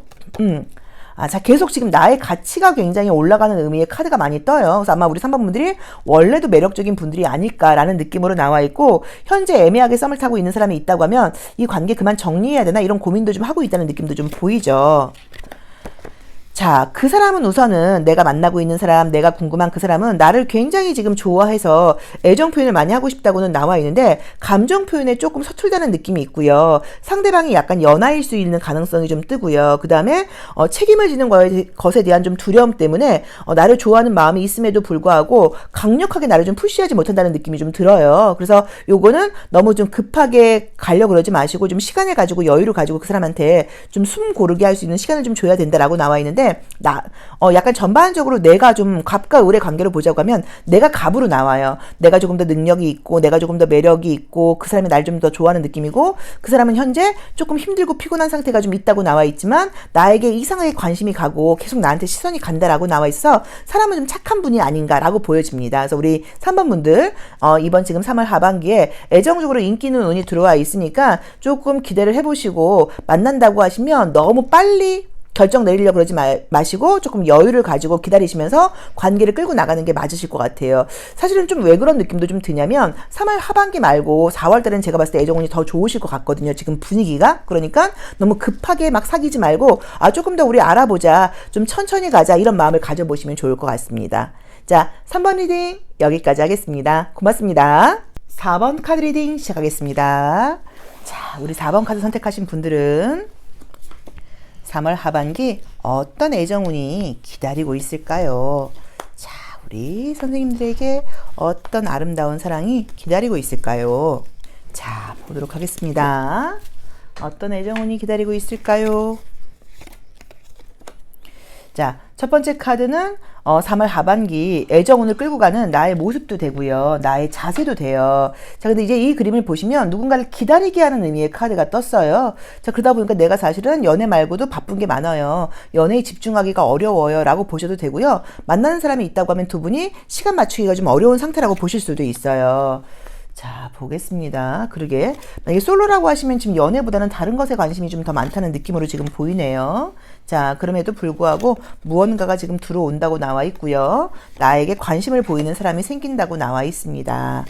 Speaker 1: 자, 계속 지금 나의 가치가 굉장히 올라가는 의미의 카드가 많이 떠요. 그래서 아마 우리 3번 분들이 원래도 매력적인 분들이 아닐까라는 느낌으로 나와 있고, 현재 애매하게 썸을 타고 있는 사람이 있다고 하면 이 관계 그만 정리해야 되나 이런 고민도 좀 하고 있다는 느낌도 좀 보이죠. 자, 그 사람은 우선은 내가 만나고 있는 사람, 내가 궁금한 그 사람은 나를 굉장히 지금 좋아해서 애정 표현을 많이 하고 싶다고는 나와 있는데 감정 표현에 조금 서툴다는 느낌이 있고요. 상대방이 약간 연하일 수 있는 가능성이 좀 뜨고요. 그 다음에 책임을 지는 것에 대한 좀 두려움 때문에 나를 좋아하는 마음이 있음에도 불구하고 강력하게 나를 좀 푸시하지 못한다는 느낌이 좀 들어요. 그래서 요거는 너무 좀 급하게 가려고 그러지 마시고 좀 시간을 가지고 여유를 가지고 그 사람한테 좀 숨 고르게 할 수 있는 시간을 좀 줘야 된다라고 나와 있는데 약간 전반적으로 내가 좀 갑과 을의 관계를 보자고 하면 내가 갑으로 나와요. 내가 조금 더 능력이 있고 내가 조금 더 매력이 있고 그 사람이 날 좀 더 좋아하는 느낌이고 그 사람은 현재 조금 힘들고 피곤한 상태가 좀 있다고 나와 있지만 나에게 이상하게 관심이 가고 계속 나한테 시선이 간다라고 나와 있어 사람은 좀 착한 분이 아닌가라고 보여집니다. 그래서 우리 3번 분들 이번 지금 3월 하반기에 애정적으로 인기 있는 운이 들어와 있으니까 조금 기대를 해보시고 만난다고 하시면 너무 빨리 결정 내리려고 그러지 마시고 조금 여유를 가지고 기다리시면서 관계를 끌고 나가는 게 맞으실 것 같아요. 사실은 좀 왜 그런 느낌도 좀 드냐면 3월 하반기 말고 4월 달에는 제가 봤을 때 애정운이 더 좋으실 것 같거든요. 지금 분위기가. 그러니까 너무 급하게 막 사귀지 말고 조금 더 우리 알아보자. 좀 천천히 가자. 이런 마음을 가져보시면 좋을 것 같습니다. 자, 3번 리딩 여기까지 하겠습니다. 고맙습니다. 4번 카드 리딩 시작하겠습니다. 자, 우리 4번 카드 선택하신 분들은 3월 하반기 어떤 애정운이 기다리고 있을까요? 자, 우리 선생님들에게 어떤 아름다운 사랑이 기다리고 있을까요? 자, 보도록 하겠습니다. 어떤 애정운이 기다리고 있을까요? 자, 첫 번째 카드는 3월 하반기 애정운을 끌고 가는 나의 모습도 되고요. 나의 자세도 돼요. 자, 근데 이제 이 그림을 보시면 누군가를 기다리게 하는 의미의 카드가 떴어요. 자, 그러다 보니까 내가 사실은 연애 말고도 바쁜 게 많아요. 연애에 집중하기가 어려워요. 라고 보셔도 되고요. 만나는 사람이 있다고 하면 두 분이 시간 맞추기가 좀 어려운 상태라고 보실 수도 있어요. 자, 보겠습니다. 그러게 만약에 솔로라고 하시면 지금 연애보다는 다른 것에 관심이 좀 더 많다는 느낌으로 지금 보이네요. 자, 그럼에도 불구하고 무언가가 지금 들어온다고 나와 있고요. 나에게 관심을 보이는 사람이 생긴다고 나와 있습니다.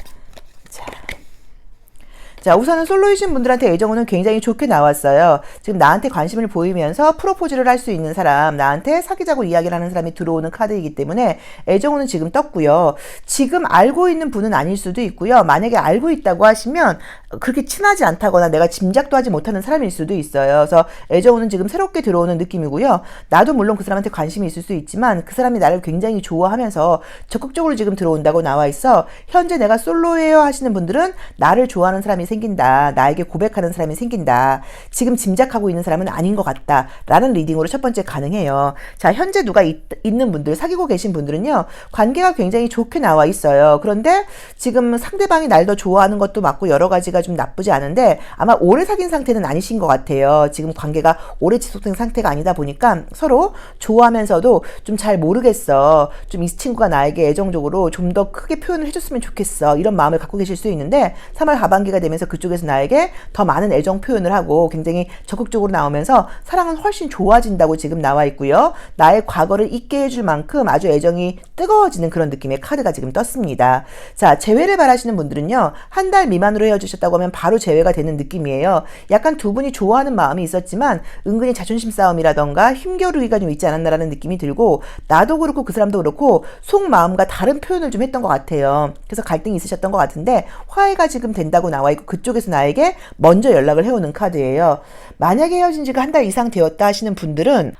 Speaker 1: 자, 우선은 솔로이신 분들한테 애정운은 굉장히 좋게 나왔어요. 지금 나한테 관심을 보이면서 프로포즈를 할 수 있는 사람, 나한테 사귀자고 이야기를 하는 사람이 들어오는 카드이기 때문에 애정운은 지금 떴고요. 지금 알고 있는 분은 아닐 수도 있고요. 만약에 알고 있다고 하시면 그렇게 친하지 않다거나 내가 짐작도 하지 못하는 사람일 수도 있어요. 그래서 애정운은 지금 새롭게 들어오는 느낌이고요. 나도 물론 그 사람한테 관심이 있을 수 있지만 그 사람이 나를 굉장히 좋아하면서 적극적으로 지금 들어온다고 나와 있어 현재 내가 솔로예요 하시는 분들은 나를 좋아하는 사람이 생긴다. 나에게 고백하는 사람이 생긴다. 지금 짐작하고 있는 사람은 아닌 것 같다. 라는 리딩으로 첫 번째 가능해요. 자, 현재 누가 있는 분들, 사귀고 계신 분들은요, 관계가 굉장히 좋게 나와 있어요. 그런데 지금 상대방이 날 더 좋아하는 것도 맞고 여러 가지가 좀 나쁘지 않은데 아마 오래 사귄 상태는 아니신 것 같아요. 지금 관계가 오래 지속된 상태가 아니다 보니까 서로 좋아하면서도 좀 잘 모르겠어. 좀 이 친구가 나에게 애정적으로 좀 더 크게 표현을 해줬으면 좋겠어. 이런 마음을 갖고 계실 수 있는데 3월 하반기가 되면서 그쪽에서 나에게 더 많은 애정 표현을 하고 굉장히 적극적으로 나오면서 사랑은 훨씬 좋아진다고 지금 나와 있고요. 나의 과거를 잊게 해줄 만큼 아주 애정이 뜨거워지는 그런 느낌의 카드가 지금 떴습니다. 자, 재회를 바라시는 분들은요. 한 달 미만으로 헤어지셨다고 하면 바로 재회가 되는 느낌이에요. 약간 두 분이 좋아하는 마음이 있었지만 은근히 자존심 싸움이라던가 힘겨루기가 좀 있지 않았나라는 느낌이 들고 나도 그렇고 그 사람도 그렇고 속마음과 다른 표현을 좀 했던 것 같아요. 그래서 갈등이 있으셨던 것 같은데 화해가 지금 된다고 나와 있고 그쪽에서 나에게 먼저 연락을 해오는 카드예요. 만약에 헤어진 지가 한 달 이상 되었다 하시는 분들은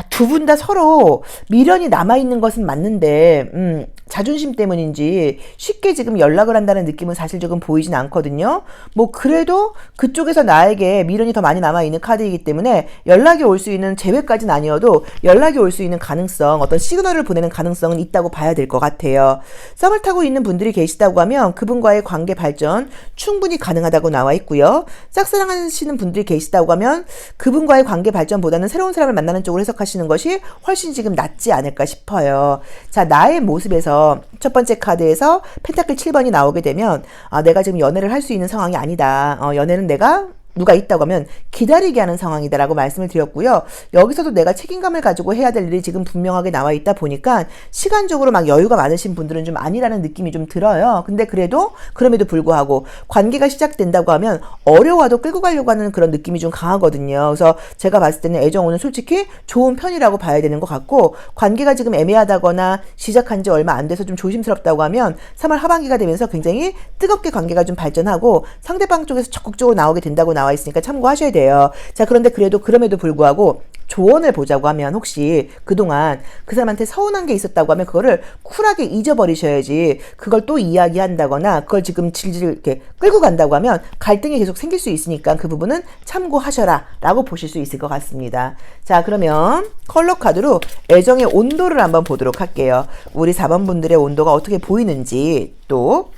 Speaker 1: 두 분 다 서로 미련이 남아있는 것은 맞는데, 자존심 때문인지 쉽게 지금 연락을 한다는 느낌은 사실 조금 보이진 않거든요. 뭐, 그래도 그쪽에서 나에게 미련이 더 많이 남아있는 카드이기 때문에 연락이 올 수 있는 재회까지는 아니어도 연락이 올 수 있는 가능성, 어떤 시그널을 보내는 가능성은 있다고 봐야 될 것 같아요. 썸을 타고 있는 분들이 계시다고 하면 그분과의 관계 발전 충분히 가능하다고 나와 있고요. 짝사랑하시는 분들이 계시다고 하면 그분과의 관계 발전보다는 새로운 사람을 만나는 쪽으로 해석하시는 것이 훨씬 지금 낫지 않을까 싶어요. 자, 나의 모습에서 첫 번째 카드에서 펜타클 7번이 나오게 되면 내가 지금 연애를 할 수 있는 상황이 아니다. 연애는 내가 누가 있다고 하면 기다리게 하는 상황이다라고 말씀을 드렸고요. 여기서도 내가 책임감을 가지고 해야 될 일이 지금 분명하게 나와 있다 보니까 시간적으로 막 여유가 많으신 분들은 좀 아니라는 느낌이 좀 들어요. 근데 그럼에도 불구하고 관계가 시작된다고 하면 어려워도 끌고 가려고 하는 그런 느낌이 좀 강하거든요. 그래서 제가 봤을 때는 애정운은 솔직히 좋은 편이라고 봐야 되는 것 같고 관계가 지금 애매하다거나 시작한 지 얼마 안 돼서 좀 조심스럽다고 하면 3월 하반기가 되면서 굉장히 뜨겁게 관계가 좀 발전하고 상대방 쪽에서 적극적으로 나오게 된다고 나와 있으니까 참고하셔야 돼요. 자, 그런데 그럼에도 불구하고 조언을 보자고 하면 혹시 그동안 그 사람한테 서운한 게 있었다고 하면 그거를 쿨하게 잊어버리셔야지 그걸 또 이야기한다거나 그걸 지금 질질 이렇게 끌고 간다고 하면 갈등이 계속 생길 수 있으니까 그 부분은 참고하셔라 라고 보실 수 있을 것 같습니다. 자, 그러면 컬러 카드로 애정의 온도를 한번 보도록 할게요. 우리 4번 분들의 온도가 어떻게 보이는지 또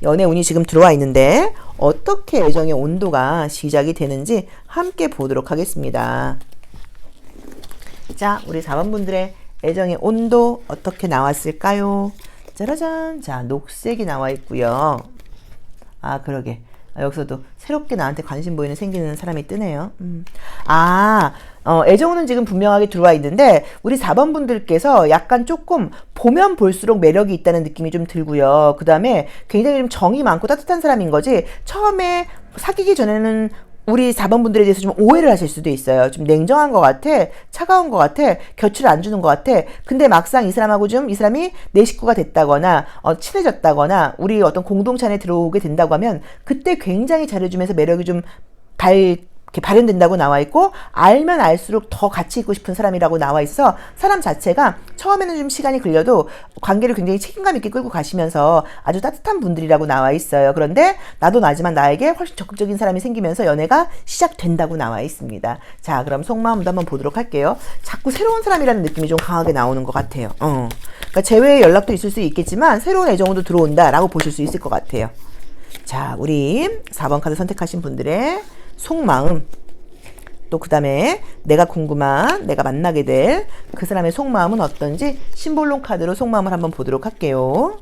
Speaker 1: 연애 운이 지금 들어와 있는데 어떻게 애정의 온도가 시작이 되는지 함께 보도록 하겠습니다. 자, 우리 4번 분들의 애정의 온도 어떻게 나왔을까요? 짜라잔. 자, 녹색이 나와 있고요. 그러게. 여기서도 새롭게 나한테 관심 보이는 생기는 사람이 뜨네요. 애정운은 지금 분명하게 들어와 있는데 우리 4번 분들께서 약간 조금 보면 볼수록 매력이 있다는 느낌이 좀 들고요. 그 다음에 굉장히 좀 정이 많고 따뜻한 사람인 거지 처음에 사귀기 전에는 우리 4번 분들에 대해서 좀 오해를 하실 수도 있어요. 좀 냉정한 것 같아, 차가운 것 같아, 곁을 안 주는 것 같아. 근데 막상 이 사람이 내 식구가 됐다거나 친해졌다거나 우리 어떤 공동체 안에 들어오게 된다고 하면 그때 굉장히 잘해주면서 매력이 좀 이렇게 발현된다고 나와 있고 알면 알수록 더 같이 있고 싶은 사람이라고 나와 있어 사람 자체가 처음에는 좀 시간이 걸려도 관계를 굉장히 책임감 있게 끌고 가시면서 아주 따뜻한 분들이라고 나와 있어요. 그런데 나도 나지만 나에게 훨씬 적극적인 사람이 생기면서 연애가 시작된다고 나와 있습니다. 자, 그럼 속마음도 한번 보도록 할게요. 자꾸 새로운 사람이라는 느낌이 좀 강하게 나오는 것 같아요. 그러니까 재회의 연락도 있을 수 있겠지만 새로운 애정도 들어온다라고 보실 수 있을 것 같아요. 자, 우리 4번 카드 선택하신 분들의 속마음 또 그 다음에 내가 궁금한 내가 만나게 될 그 사람의 속마음은 어떤지 심볼론 카드로 속마음을 한번 보도록 할게요.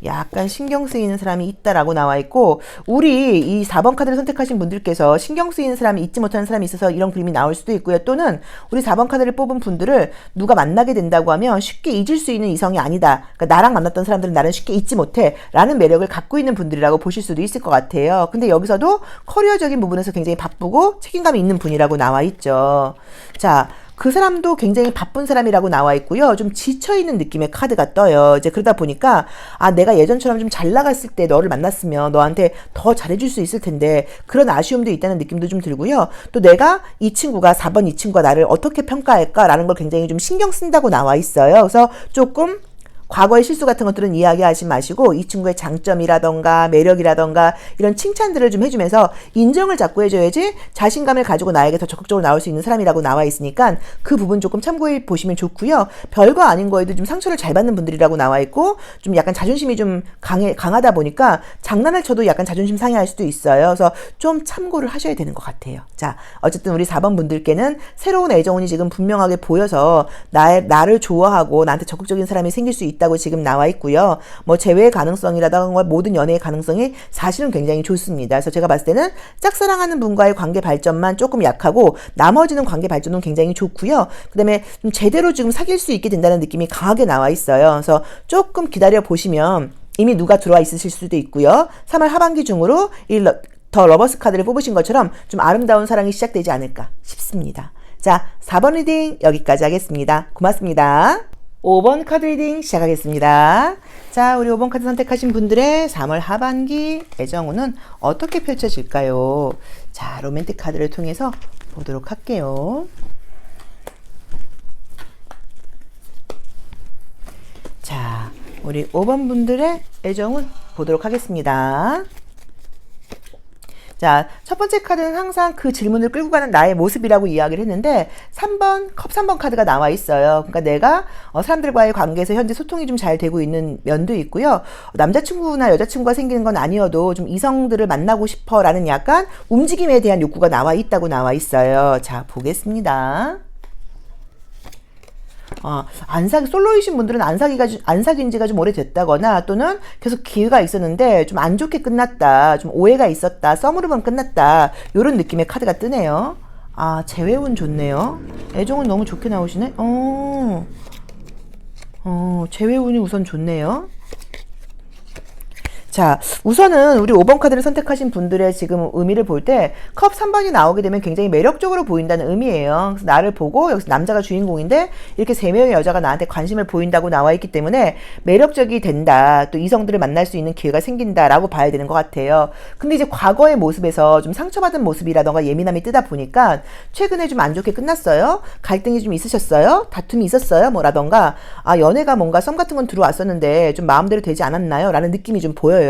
Speaker 1: 약간 신경 쓰이는 사람이 있다라고 나와 있고 우리 이 4번 카드를 선택하신 분들께서 신경 쓰이는 사람이 잊지 못하는 사람이 있어서 이런 그림이 나올 수도 있고요. 또는 우리 4번 카드를 뽑은 분들을 누가 만나게 된다고 하면 쉽게 잊을 수 있는 이성이 아니다. 그러니까 나랑 만났던 사람들은 나를 쉽게 잊지 못해 라는 매력을 갖고 있는 분들이라고 보실 수도 있을 것 같아요. 근데 여기서도 커리어적인 부분에서 굉장히 바쁘고 책임감이 있는 분이라고 나와 있죠. 자, 그 사람도 굉장히 바쁜 사람이라고 나와 있고요. 좀 지쳐있는 느낌의 카드가 떠요. 이제 그러다 보니까 내가 예전처럼 좀 잘 나갔을 때 너를 만났으면 너한테 더 잘해줄 수 있을 텐데 그런 아쉬움도 있다는 느낌도 좀 들고요. 또 내가 이 친구가 4번 이 친구가 나를 어떻게 평가할까라는 걸 굉장히 좀 신경 쓴다고 나와 있어요. 그래서 조금 과거의 실수 같은 것들은 이야기하지 마시고 이 친구의 장점이라던가 매력이라던가 이런 칭찬들을 좀 해주면서 인정을 자꾸 해줘야지 자신감을 가지고 나에게 더 적극적으로 나올 수 있는 사람이라고 나와 있으니까 그 부분 조금 참고해 보시면 좋고요. 별거 아닌 거에도 좀 상처를 잘 받는 분들이라고 나와 있고 좀 약간 자존심이 좀 강하다 보니까 장난을 쳐도 약간 자존심 상해할 수도 있어요. 그래서 좀 참고를 하셔야 되는 것 같아요. 자, 어쨌든 우리 4번 분들께는 새로운 애정운이 지금 분명하게 보여서 나를 좋아하고 나한테 적극적인 사람이 생길 수 있다고 지금 나와 있고요. 뭐 재회의 가능성이라던가 모든 연애의 가능성이 사실은 굉장히 좋습니다. 그래서 제가 봤을 때는 짝사랑하는 분과의 관계 발전만 조금 약하고 나머지는 관계 발전은 굉장히 좋고요. 그 다음에 좀 제대로 지금 사귈 수 있게 된다는 느낌이 강하게 나와 있어요. 그래서 조금 기다려 보시면 이미 누가 들어와 있으실 수도 있고요. 3월 하반기 중으로 더 러버스 카드를 뽑으신 것처럼 좀 아름다운 사랑이 시작되지 않을까 싶습니다. 자, 4번 리딩 여기까지 하겠습니다. 고맙습니다. 5번 카드 리딩 시작하겠습니다. 자, 우리 5번 카드 선택하신 분들의 3월 하반기 애정운은 어떻게 펼쳐질까요? 자, 로맨틱 카드를 통해서 보도록 할게요. 자, 우리 5번 분들의 애정운 보도록 하겠습니다. 자, 첫 번째 카드는 항상 그 질문을 끌고 가는 나의 모습이라고 이야기를 했는데 3번, 컵 3번 카드가 나와 있어요. 그러니까 내가 사람들과의 관계에서 현재 소통이 좀 잘 되고 있는 면도 있고요. 남자친구나 여자친구가 생기는 건 아니어도 좀 이성들을 만나고 싶어 라는 약간 움직임에 대한 욕구가 나와 있다고 나와 있어요. 자, 보겠습니다. 솔로이신 분들은 안 사귄 지가 좀 오래됐다거나 또는 계속 기회가 있었는데 좀 안 좋게 끝났다, 좀 오해가 있었다, 썸으로만 끝났다, 요런 느낌의 카드가 뜨네요. 재회운 좋네요. 애정은 너무 좋게 나오시네. 재회운이 우선 좋네요. 자, 우선은 우리 5번 카드를 선택하신 분들의 지금 의미를 볼 때 컵 3번이 나오게 되면 굉장히 매력적으로 보인다는 의미예요. 그래서 나를 보고 여기서 남자가 주인공인데 이렇게 3명의 여자가 나한테 관심을 보인다고 나와 있기 때문에 매력적이 된다. 또 이성들을 만날 수 있는 기회가 생긴다라고 봐야 되는 것 같아요. 근데 이제 과거의 모습에서 좀 상처받은 모습이라던가 예민함이 뜨다 보니까 최근에 좀 안 좋게 끝났어요. 갈등이 좀 있으셨어요. 다툼이 있었어요. 뭐라던가 연애가 뭔가 썸 같은 건 들어왔었는데 좀 마음대로 되지 않았나요? 라는 느낌이 좀 보여요.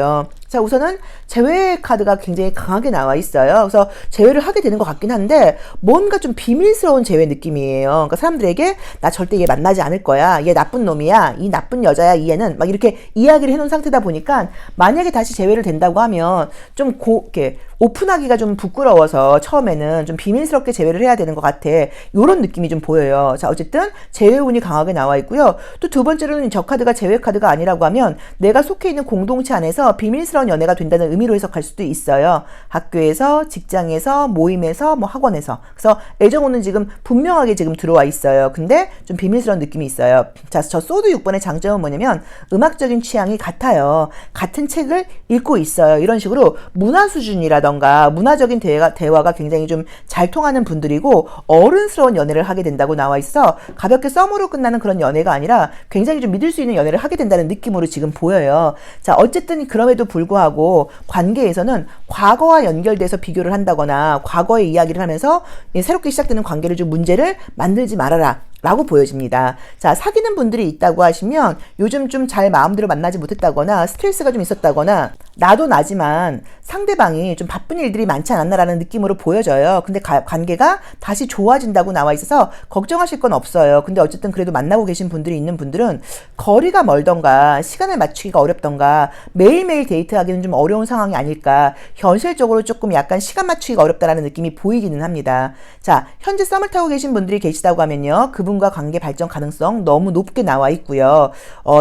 Speaker 1: 자, 우선은 재회 카드가 굉장히 강하게 나와 있어요. 그래서 재회를 하게 되는 것 같긴 한데 뭔가 좀 비밀스러운 재회 느낌이에요. 그러니까 사람들에게 나 절대 얘 만나지 않을 거야. 얘 나쁜 놈이야. 이 나쁜 여자야. 이 애는 막 이렇게 이야기를 해놓은 상태다 보니까 만약에 다시 재회를 된다고 하면 좀 이렇게 오픈하기가 좀 부끄러워서 처음에는 좀 비밀스럽게 재회를 해야 되는 것 같아. 요런 느낌이 좀 보여요. 자, 어쨌든 재회운이 강하게 나와 있고요. 또 두 번째로는 저 카드가 재회 카드가 아니라고 하면 내가 속해 있는 공동체 안에서 비밀스러운 연애가 된다는 의미로 해석할 수도 있어요. 학교에서, 직장에서, 모임에서, 뭐 학원에서. 그래서 애정운은 지금 분명하게 지금 들어와 있어요. 근데 좀 비밀스러운 느낌이 있어요. 자, 저 소드 6번의 장점은 뭐냐면 음악적인 취향이 같아요. 같은 책을 읽고 있어요. 이런 식으로 문화 수준이라던가 문화적인 대화가 굉장히 좀 잘 통하는 분들이고 어른스러운 연애를 하게 된다고 나와 있어 가볍게 썸으로 끝나는 그런 연애가 아니라 굉장히 좀 믿을 수 있는 연애를 하게 된다는 느낌으로 지금 보여요. 자, 어쨌든 그럼에도 불구하고 관계에서는 과거와 연결돼서 비교를 한다거나 과거의 이야기를 하면서 새롭게 시작되는 관계를 좀 문제를 만들지 말아라 라고 보여집니다. 자, 사귀는 분들이 있다고 하시면 요즘 좀 잘 마음대로 만나지 못했다거나 스트레스가 좀 있었다거나 나도 나지만 상대방이 좀 바쁜 일들이 많지 않았나라는 느낌으로 보여져요. 근데 관계가 다시 좋아진다고 나와 있어서 걱정하실 건 없어요. 근데 어쨌든 그래도 만나고 계신 분들이 있는 분들은 거리가 멀던가 시간을 맞추기가 어렵던가 매일매일 데이트하기는 좀 어려운 상황이 아닐까. 현실적으로 조금 약간 시간 맞추기가 어렵다라는 느낌이 보이기는 합니다. 자, 현재 썸을 타고 계신 분들이 계시다고 하면요. 그분과 관계 발전 가능성 너무 높게 나와 있고요.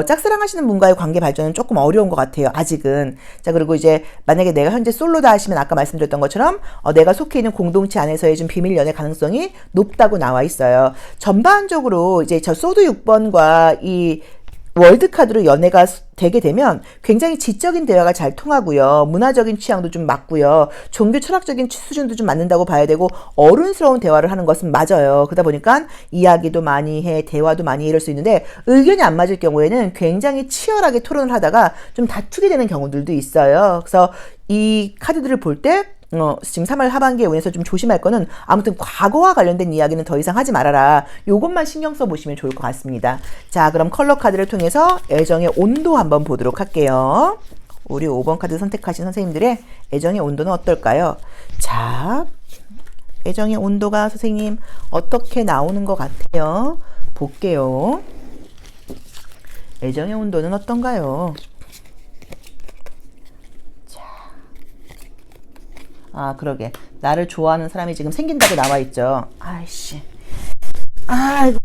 Speaker 1: 짝사랑하시는 분과의 관계 발전은 조금 어려운 것 같아요. 아직은. 자, 그리고 이제 만약에 내가 현재 솔로다 하시면 아까 말씀드렸던 것처럼 내가 속해 있는 공동체 안에서의 좀 비밀 연애 가능성이 높다고 나와 있어요. 전반적으로 이제 저 소드 6번과 이 월드카드로 연애가 되게 되면 굉장히 지적인 대화가 잘 통하고요. 문화적인 취향도 좀 맞고요. 종교 철학적인 수준도 좀 맞는다고 봐야 되고 어른스러운 대화를 하는 것은 맞아요. 그러다 보니까 이야기도 많이 해, 대화도 많이 해 이럴 수 있는데 의견이 안 맞을 경우에는 굉장히 치열하게 토론을 하다가 좀 다투게 되는 경우들도 있어요. 그래서 이 카드들을 볼 때 지금 3월 하반기에 운에서 좀 조심할 거는 아무튼 과거와 관련된 이야기는 더 이상 하지 말아라. 요것만 신경 써보시면 좋을 것 같습니다. 자, 그럼 컬러 카드를 통해서 애정의 온도 한번 보도록 할게요. 우리 5번 카드 선택하신 선생님들의 애정의 온도는 어떨까요? 자, 애정의 온도가 선생님 어떻게 나오는 것 같아요? 볼게요. 애정의 온도는 어떤가요? 아, 그러게. 나를 좋아하는 사람이 지금 생긴다고 나와 있죠. 아이씨. 아이고.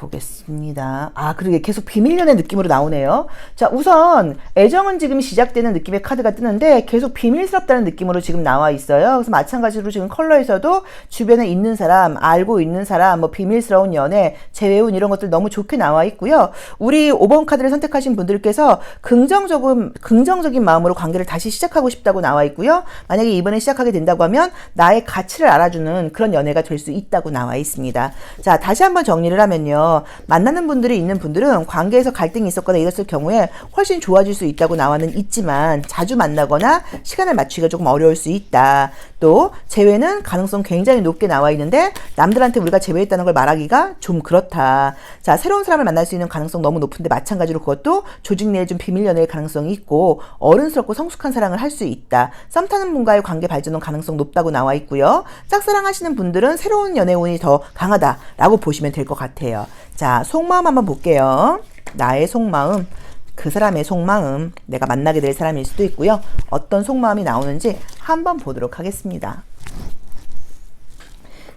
Speaker 1: 보겠습니다. 아, 그러게 계속 비밀연애 느낌으로 나오네요. 자, 우선 애정은 지금 시작되는 느낌의 카드가 뜨는데 계속 비밀스럽다는 느낌으로 지금 나와 있어요. 그래서 마찬가지로 지금 컬러에서도 주변에 있는 사람, 알고 있는 사람, 뭐 비밀스러운 연애, 재회운 이런 것들 너무 좋게 나와 있고요. 우리 5번 카드를 선택하신 분들께서 긍정적인 마음으로 관계를 다시 시작하고 싶다고 나와 있고요. 만약에 이번에 시작하게 된다고 하면 나의 가치를 알아주는 그런 연애가 될 수 있다고 나와 있습니다. 자, 다시 한번 정리를 하면요. 만나는 분들이 있는 분들은 관계에서 갈등이 있었거나 이랬을 경우에 훨씬 좋아질 수 있다고 나와는 있지만 자주 만나거나 시간을 맞추기가 조금 어려울 수 있다. 또 재회는 가능성 굉장히 높게 나와 있는데 남들한테 우리가 재회했다는 걸 말하기가 좀 그렇다. 자, 새로운 사람을 만날 수 있는 가능성 너무 높은데 마찬가지로 그것도 조직 내에 좀 비밀 연애의 가능성이 있고 어른스럽고 성숙한 사랑을 할 수 있다. 썸 타는 분과의 관계 발전은 가능성 높다고 나와 있고요. 짝사랑하시는 분들은 새로운 연애 운이 더 강하다라고 보시면 될 것 같아요. 자, 속마음 한번 볼게요. 나의 속마음, 그 사람의 속마음, 내가 만나게 될 사람일 수도 있고요. 어떤 속마음이 나오는지 한번 보도록 하겠습니다.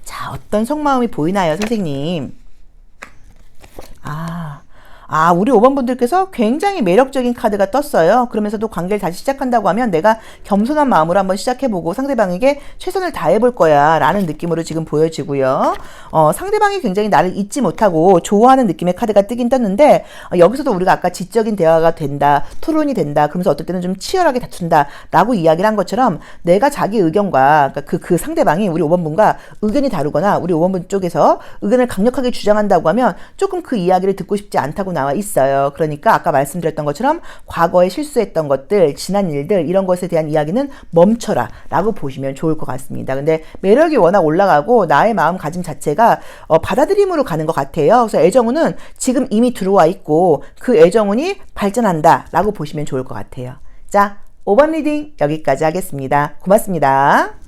Speaker 1: 자, 어떤 속마음이 보이나요, 선생님? 우리 5번 분들께서 굉장히 매력적인 카드가 떴어요. 그러면서도 관계를 다시 시작한다고 하면 내가 겸손한 마음으로 한번 시작해보고 상대방에게 최선을 다해볼 거야 라는 느낌으로 지금 보여지고요. 상대방이 굉장히 나를 잊지 못하고 좋아하는 느낌의 카드가 뜨긴 떴는데 여기서도 우리가 아까 지적인 대화가 된다, 토론이 된다, 그러면서 어떨 때는 좀 치열하게 다툰다 라고 이야기를 한 것처럼 내가 자기 의견과 그러니까 그 상대방이 우리 5번 분과 의견이 다르거나 우리 5번 분 쪽에서 의견을 강력하게 주장한다고 하면 조금 그 이야기를 듣고 싶지 않다고 나와 있어요. 그러니까 아까 말씀드렸던 것처럼 과거에 실수했던 것들, 지난 일들 이런 것에 대한 이야기는 멈춰라 라고 보시면 좋을 것 같습니다. 근데 매력이 워낙 올라가고 나의 마음가짐 자체가 받아들임으로 가는 것 같아요. 그래서 애정운은 지금 이미 들어와 있고 그 애정운이 발전한다 라고 보시면 좋을 것 같아요. 자, 5번 리딩 여기까지 하겠습니다. 고맙습니다.